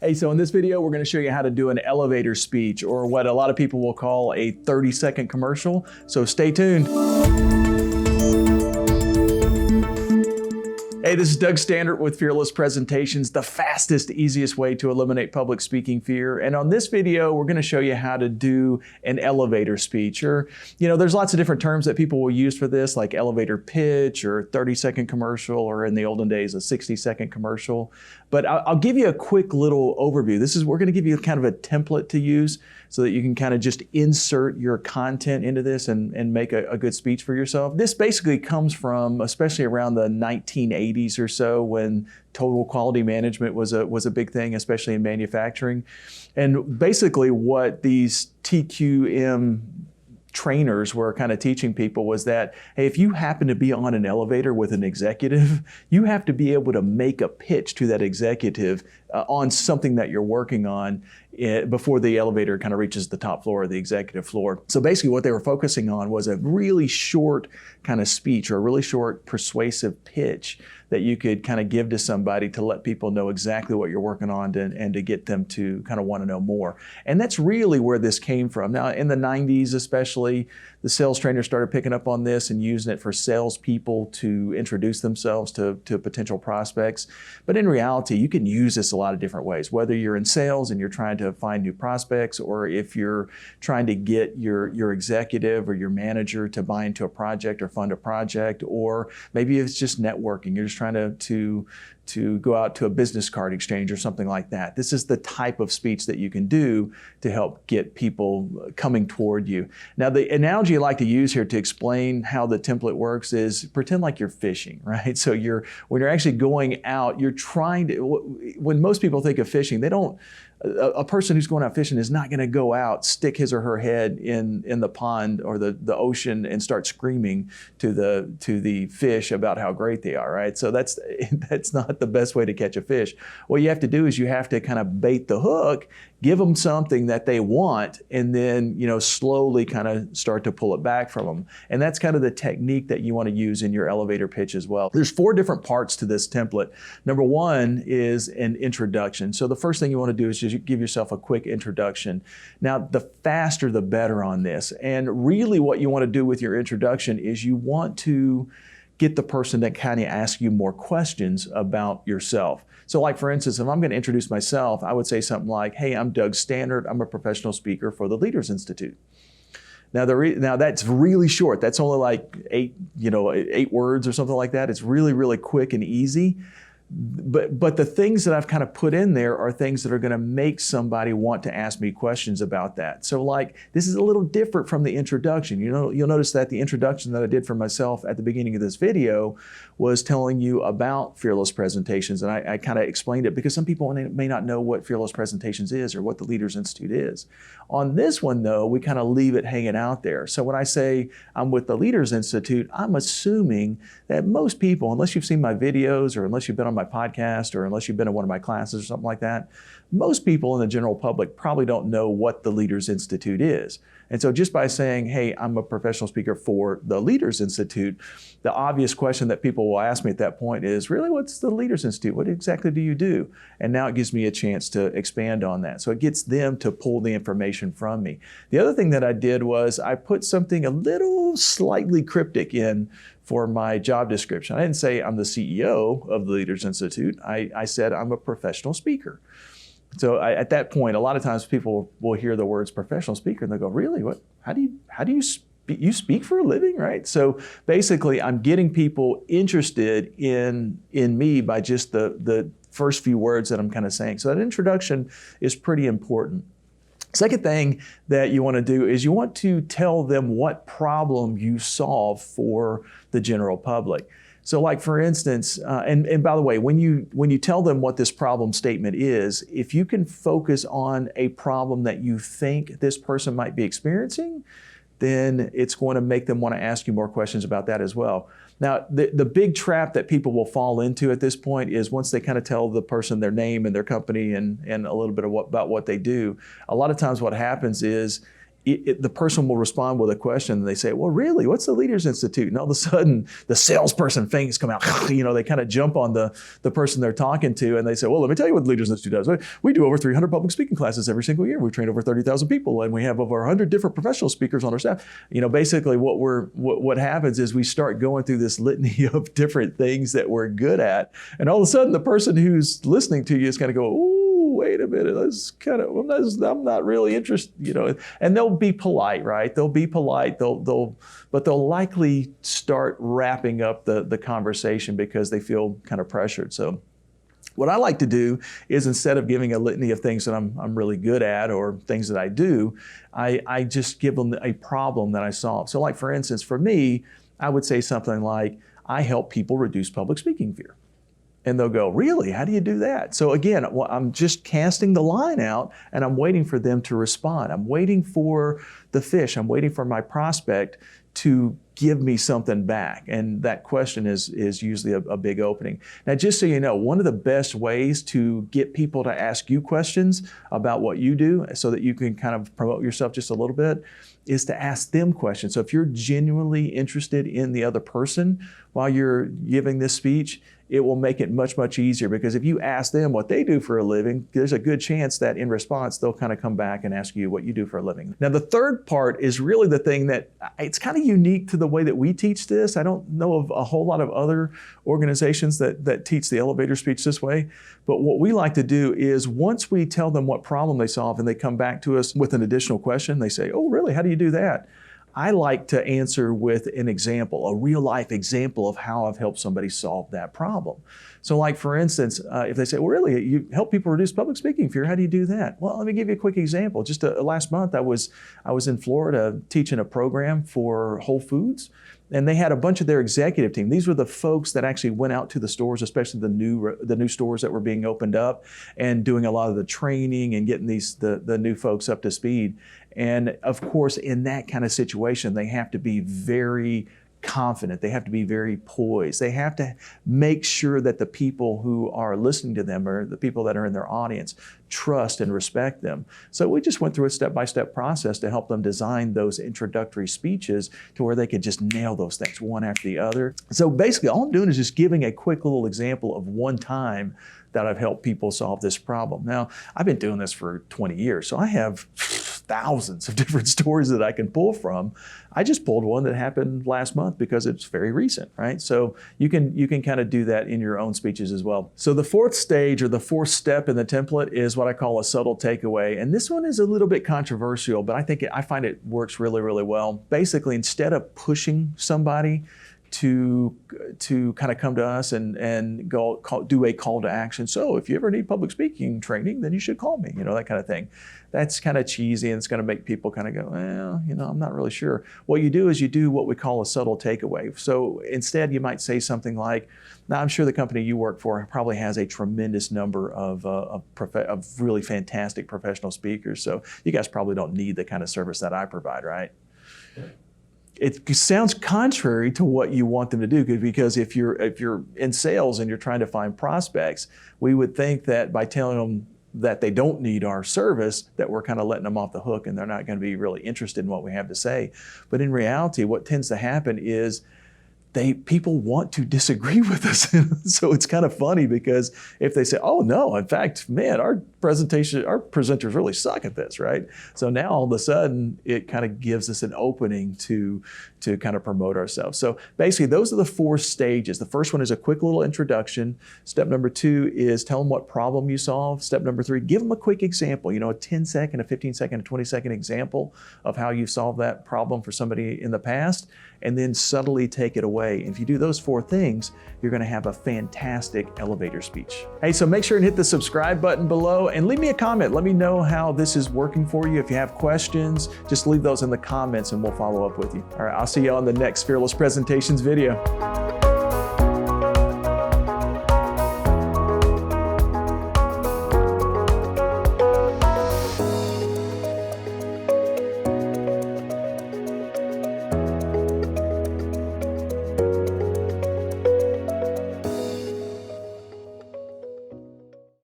Hey, so in this video, we're going to show you how to do an elevator speech, or what a lot of people will call a 30-second commercial. So stay tuned. Hey, this is Doug Standard with Fearless Presentations, the fastest, easiest way to eliminate public speaking fear. And on this video, we're going to show you how to do an elevator speech. Or, there's lots of different terms that people will use for this, like elevator pitch or 30-second commercial, or in the olden days, a 60-second commercial. But I'll give you a quick little overview. We're going to give you kind of a template to use so that you can kind of just insert your content into this and make a good speech for yourself. This basically comes from, especially around the 1980s or so, when total quality management was a big thing, especially in manufacturing. And basically what these TQM trainers were kind of teaching people was that, hey, if you happen to be on an elevator with an executive, you have to be able to make a pitch to that executive on something that you're working on before the elevator kind of reaches the top floor of the executive floor. So basically what they were focusing on was a really short kind of speech, or a really short persuasive pitch that you could kind of give to somebody to let people know exactly what you're working on and to get them to kind of want to know more. And that's really where this came from. Now, in the 90s especially, the sales trainers started picking up on this and using it for salespeople to introduce themselves to potential prospects. But in reality, you can use this a lot of different ways, whether you're in sales and you're trying to find new prospects, or if you're trying to get your executive or your manager to buy into a project or fund a project, or maybe it's just networking. You're just trying to go out to a business card exchange or something like that. This is the type of speech that you can do to help get people coming toward you. Now, the analogy I like to use here to explain how the template works is pretend like you're fishing, right? So when you're actually going out, you're trying to, when most people think of fishing, a person who's going out fishing is not going to go out, stick his or her head in the pond or the ocean and start screaming to the fish about how great they are, right? So that's not the best way to catch a fish. What you have to do is you have to kind of bait the hook, give them something that they want, and then slowly kind of start to pull it back from them. And that's kind of the technique that you want to use in your elevator pitch as well. There's 4 different parts to this template. Number 1 is an introduction. So the first thing you want to do is just give yourself a quick introduction. Now, the faster the better on this. And really what you want to do with your introduction is you want to get the person to kind of ask you more questions about yourself. So like, for instance, if I'm going to introduce myself, I would say something like, hey, I'm Doug Standard. I'm a professional speaker for the Leaders Institute. Now, now that's really short. That's only like 8 words or something like that. It's really, really quick and easy. But the things that I've kind of put in there are things that are going to make somebody want to ask me questions about that. So like, this is a little different from the introduction. You'll notice that the introduction that I did for myself at the beginning of this video was telling you about Fearless Presentations. And I kind of explained it because some people may not know what Fearless Presentations is or what the Leaders Institute is. On this one though, we kind of leave it hanging out there. So when I say I'm with the Leaders Institute, I'm assuming that most people, unless you've seen my videos or unless you've been on my podcast or unless you've been in one of my classes or something like that, most people in the general public probably don't know what the Leaders Institute is. And so just by saying, hey, I'm a professional speaker for the Leaders Institute, the obvious question that people will ask me at that point is, really, what's the Leaders Institute? What exactly do you do? And now it gives me a chance to expand on that. So it gets them to pull the information from me. The other thing that I did was I put something a little slightly cryptic in for my job description. I didn't say I'm the CEO of the Leaders Institute. I said I'm a professional speaker. So at that point, a lot of times people will hear the words professional speaker and they'll go, really? What? How do you speak for a living, right? So basically, I'm getting people interested in me by just the first few words that I'm kind of saying. So that introduction is pretty important. Second thing that you want to do is you want to tell them what problem you solve for the general public. So like, for instance, and by the way, when you tell them what this problem statement is, if you can focus on a problem that you think this person might be experiencing, then it's going to make them want to ask you more questions about that as well. Now, the big trap that people will fall into at this point is once they kind of tell the person their name and their company and a little bit about what they do, a lot of times what happens is the person will respond with a question, and they say, well, really, what's the Leaders Institute? And all of a sudden, the salesperson things come out. They kind of jump on the person they're talking to, and they say, well, let me tell you what the Leaders Institute does. We do over 300 public speaking classes every single year. We train over 30,000 people, and we have over 100 different professional speakers on our staff. Basically what happens is we start going through this litany of different things that we're good at, and all of a sudden, the person who's listening to you is going to go, ooh, wait a minute, I'm not really interested, and they'll be polite, right? They'll be polite, but they'll likely start wrapping up the conversation because they feel kind of pressured. So what I like to do is, instead of giving a litany of things that I'm really good at or things that I do, I just give them a problem that I solve. So like, for instance, for me, I would say something like, I help people reduce public speaking fear. And they'll go, really? How do you do that? So again, I'm just casting the line out, and I'm waiting for them to respond. I'm waiting for the fish. I'm waiting for my prospect to give me something back. And that question is usually a big opening. Now, just so you know, one of the best ways to get people to ask you questions about what you do so that you can kind of promote yourself just a little bit is to ask them questions. So if you're genuinely interested in the other person while you're giving this speech, it will make it much, much easier, because if you ask them what they do for a living, there's a good chance that in response, they'll kind of come back and ask you what you do for a living. Now, the third part is really the thing that it's kind of unique to the way that we teach this. I don't know of a whole lot of other organizations that teach the elevator speech this way. But what we like to do is, once we tell them what problem they solve and they come back to us with an additional question, they say, oh, really? How do you do that? I like to answer with an example, a real life example of how I've helped somebody solve that problem. So like, for instance, if they say, well, really, you help people reduce public speaking fear, how do you do that? Well, let me give you a quick example. Just last month, I was in Florida teaching a program for Whole Foods, and they had a bunch of their executive team. These were the folks that actually went out to the stores, especially the new stores that were being opened up, and doing a lot of the training and getting the new folks up to speed. And of course, in that kind of situation, they have to be very confident. They have to be very poised. They have to make sure that the people who are listening to them, or the people that are in their audience, trust and respect them. So we just went through a step-by-step process to help them design those introductory speeches to where they could just nail those things one after the other. So basically, all I'm doing is just giving a quick little example of one time that I've helped people solve this problem. Now, I've been doing this for 20 years, so I have thousands of different stories that I can pull from. I just pulled one that happened last month because it's very recent, right? So you can kind of do that in your own speeches as well. So the fourth stage, or the fourth step in the template, is what I call a subtle takeaway. And this one is a little bit controversial, but I find it works really, really well. Basically, instead of pushing somebody to kind of come to us and do a call to action. So if you ever need public speaking training, then you should call me, that kind of thing. That's kind of cheesy, and it's going to make people kind of go, well, I'm not really sure. What you do is you do what we call a subtle takeaway. So instead, you might say something like, now, I'm sure the company you work for probably has a tremendous number of really fantastic professional speakers. So you guys probably don't need the kind of service that I provide, right? It sounds contrary to what you want them to do, because if you're in sales and you're trying to find prospects, we would think that by telling them that they don't need our service, that we're kind of letting them off the hook and they're not going to be really interested in what we have to say. But in reality, what tends to happen is people want to disagree with us. So it's kind of funny, because if they say, oh no, in fact, man, our presenters really suck at this, right? So now all of a sudden, it kind of gives us an opening to kind of promote ourselves. So basically, those are the four stages. The first one is a quick little introduction. Step number 2 is tell them what problem you solve. Step number 3, give them a quick example, a 10-second, a 15-second, a 20-second example of how you solved that problem for somebody in the past, and then subtly take it away. And if you do those 4 things, you're going to have a fantastic elevator speech. Hey, so make sure and hit the subscribe button below and leave me a comment. Let me know how this is working for you. If you have questions, just leave those in the comments and we'll follow up with you. All right, I'll see you on the next Fearless Presentations video.